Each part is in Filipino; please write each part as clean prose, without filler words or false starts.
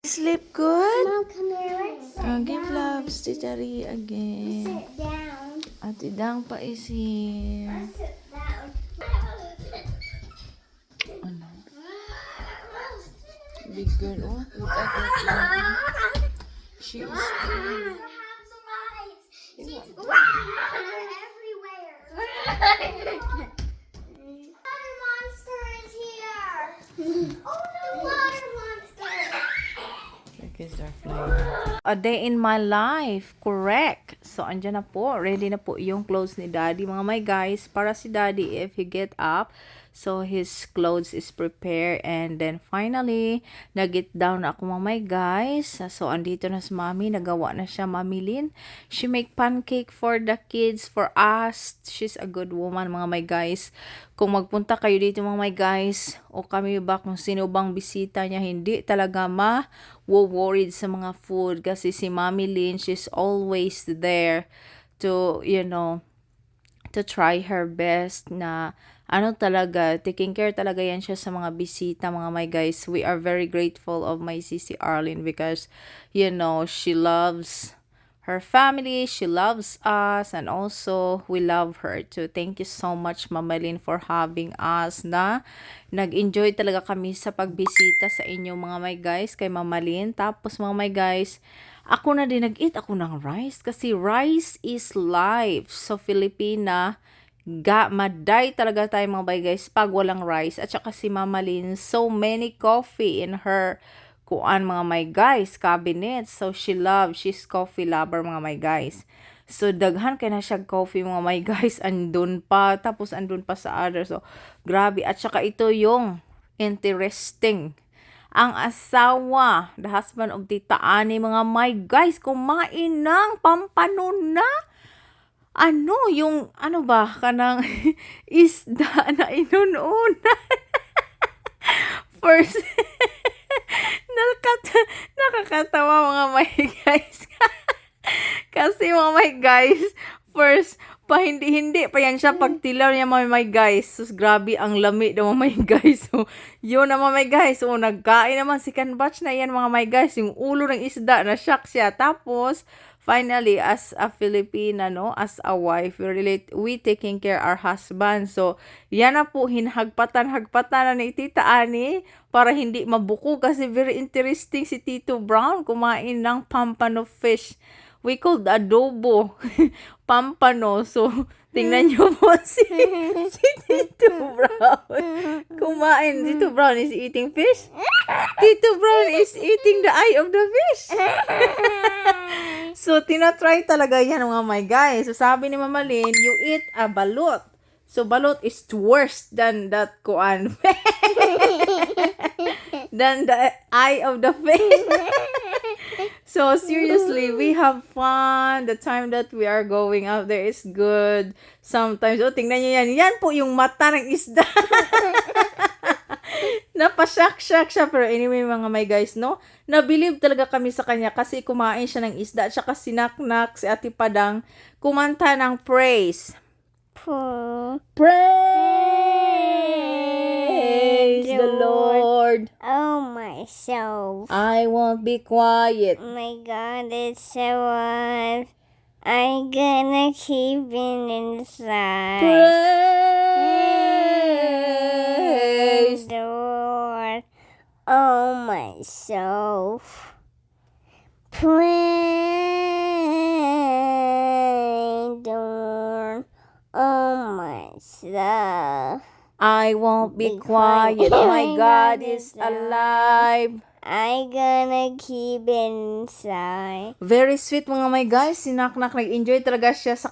Sleep good? Mom, come here. Let's sit Give down. loves to Dari again. Sit down. Ate Dang pa is here. Let's sit down. Ano? Big girl. Oh, look at that. She is... She's everywhere. Water monster is here. Oh no, water monster. Because they're flying. A day in my life. Correct. So, andyan na po. Ready na po yung clothes ni Daddy. Mga my guys, para si Daddy if he get up. So, his clothes is prepared. And then, finally, nag-get down na ako mga my guys. So, andito na si Mommy. Nagawa na siya, Mommy Lynn. She make pancake for the kids, for us. She's a good woman, mga my guys. Kung magpunta kayo dito, mga my guys, o kami ba kung sino bang bisita niya, hindi talaga worried sa mga food. Kasi si Mommy Lynn, she's always there to, to try her best na taking care talaga yan siya sa mga bisita, mga my guys. We are very grateful of my Sisi Arlene because, she loves her family, she loves us, and also we love her too. Thank you so much, Mama Lynn, for having us na nag-enjoy talaga kami sa pagbisita sa inyo, mga my guys, kay Mama Lynn. Tapos, mga my guys, ako na din nag-eat ako ng rice kasi rice is life. So, Filipina, maday talaga tayo mga bay guys pag walang rice. At saka si Mama Lynn, so many coffee in her mga my guys cabinet. So she's coffee lover mga my guys. So daghan kay na siya coffee mga my guys, andun pa, tapos andun pa sa other. So grabe. At saka ito yung interesting, ang asawa, the husband of Tita Ani, mga my guys, kumain ng pampanuna. Kanang isda na inununan. First, nakakatawa mga my guys. Kasi mga my guys, first, hindi pa yan siya pagtilaw niya mga my guys. So, grabe ang lami ng mga my guys. So, yun na mga my guys. So, nagkain naman si batch na yan mga my guys. Yung ulo ng isda, na-shock siya. Tapos, finally, as a Filipina, as a wife, we taking care our husband. So, yan na po, hagpatan na ni Tita Ani para hindi mabuko kasi very interesting si Tito Brown kumain ng pampano fish. We called adobo. Pampano. So, tingnan nyo po si Tito Brown. Kumain. Tito Brown is eating fish. Tito Brown is eating the eye of the fish. So, tinatry talaga yan mga my guys. So, sabi ni Mama Lynn, you eat a balot. So, balot is worse than that than the eye of the fish. So, seriously, we have fun. The time that we are going out there is good. Sometimes, tingnan nyo yan. Yan po yung mata ng isda. Napashock siya. Pero anyway, mga my guys, nabilib talaga kami sa kanya kasi kumain siya ng isda. At saka sinaknak si Ate Padang kumanta ng praise. Praise the Lord. Oh my soul. I won't be quiet. Oh my God, it's so alive. I'm gonna keep it inside. Praise the Lord. Oh my soul. Praise the Lord. Oh my soul. I won't be quiet. My God is alive. I'm gonna keep it inside. Very sweet mga my guys. Sinaknak, nag-enjoy talaga siya sa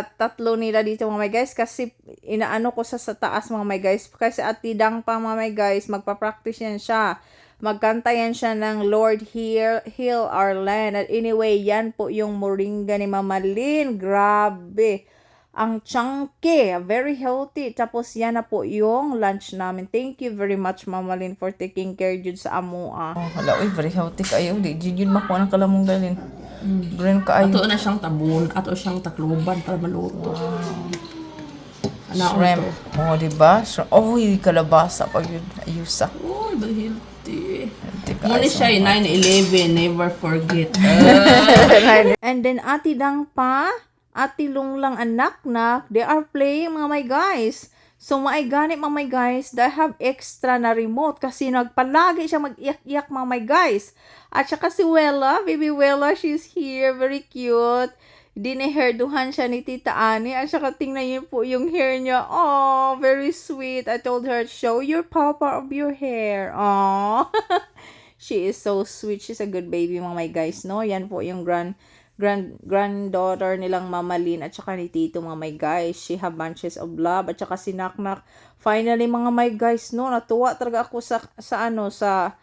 tatlo nila dito mga my guys. Kasi inaano ko sa taas mga my guys. Kasi Ate Dang pa mga my guys, magpa-practice yan siya. Magkanta yan siya ng Lord Heal Our Land. At anyway, yan po yung moringa ni Mama Lynn. Grabe. Ang chunky, very healthy. Tapos yan na po yung lunch namin. Thank you very much, Mama Lynn, for taking care jud sa amoa. Oh, hala, very healthy kayo. Di yun makuha ng kalamong dalin. Green kaayo. Ato na siyang tabon, ato siyang takloban para maluto. Shrimp. Oh, diba? Oh, yung kalabasa pag yun. Ayusa. Uy, healthy. Healthy Muna siya 9/11, never forget. And then Ati Dang pa, Ati Lunglang anak na, they are playing mga my guys. So ganit mga my guys, they have extra na remote kasi nagpalagi siya mag-iyak-iyak mga my guys. At saka si Wella, baby Wella, she's here, very cute. Dinihairduhan siya ni Tita Ani. At saka tingnan niyo po yung hair niya. Oh, very sweet. I told her, show your papa of your hair. Oh. She is so sweet. She's a good baby mga my guys, no? Yan po yung granddaughter nilang Mama Lynn at saka ni Tito mga my guys. She have bunches of love at saka si Naknak. Finally mga my guys, no? Natuwa talaga ako sa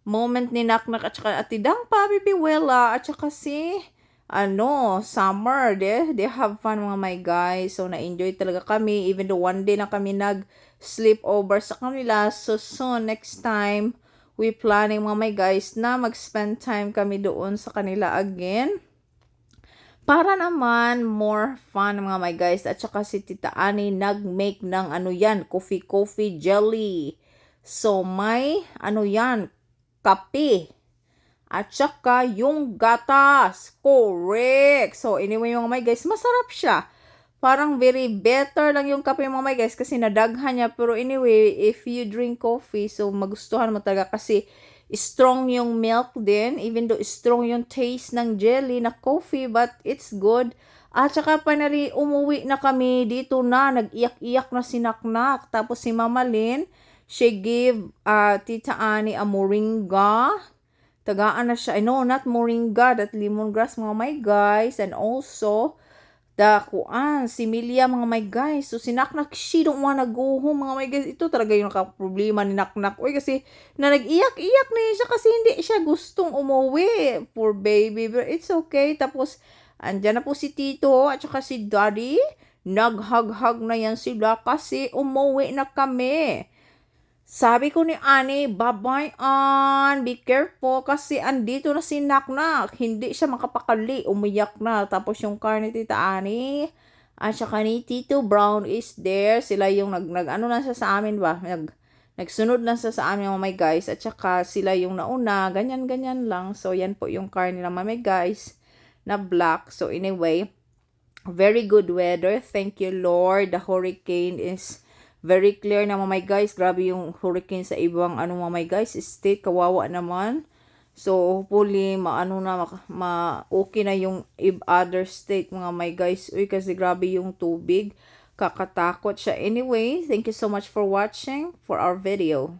moment ni Naknak at saka Ati Dang pa, Bibi Wella at saka si Summer. They have fun mga my guys. So na-enjoy talaga kami even though one day na kami nag-sleep over sa kanila. So soon next time we planning mga my guys na mag-spend time kami doon sa kanila again. Para naman more fun mga my guys. At saka si Tita Ani nag-make ng coffee jelly. So may kape. At saka yung gatas. Correct. So anyway mga my guys, masarap siya. Parang very better lang yung kape mga my guys kasi nadaghan niya. Pero anyway, if you drink coffee, so magustuhan mo talaga kasi strong yung milk din. Even though strong yung taste ng jelly na coffee, but it's good. At saka panali, umuwi na kami dito na. Nag-iyak-iyak na si Naknak. Tapos si Mama Lynn, she gave Tita Ani a moringa. Tagaan na siya. No, not moringa, that lemongrass mga my guys. And also, si Milia mga my guys. So, si Naknak, she don't wanna go home mga my guys. Ito talaga yung nakaproblema ni Naknak. Uy, kasi nag-iyak-iyak na siya kasi hindi siya gustong umuwi. Poor baby. But it's okay. Tapos, andyan na po si Tito at saka si Daddy. Nag-hug-hug na yan sila kasi umuwi na kami. Sabi ko ni Ani, bye-bye An, be careful kasi andito na si Naknak. Hindi siya makapakali, umiyak na. Tapos yung car ni Tita Ani, at saka ni Tito Brown is there. Sila yung na siya sa amin ba? Nagsunod na siya sa amin mga my guys. At saka sila yung nauna, ganyan-ganyan lang. So yan po yung car nila mga my guys na black. So anyway, very good weather. Thank you Lord. The hurricane is very clear na my guys. Grabe yung hurricane sa ibang my guys state, kawawa naman. So hopefully okay na yung other state mga my guys. Uy, kasi grabe yung tubig, kakatakot siya. Anyway, thank you so much for watching for our video.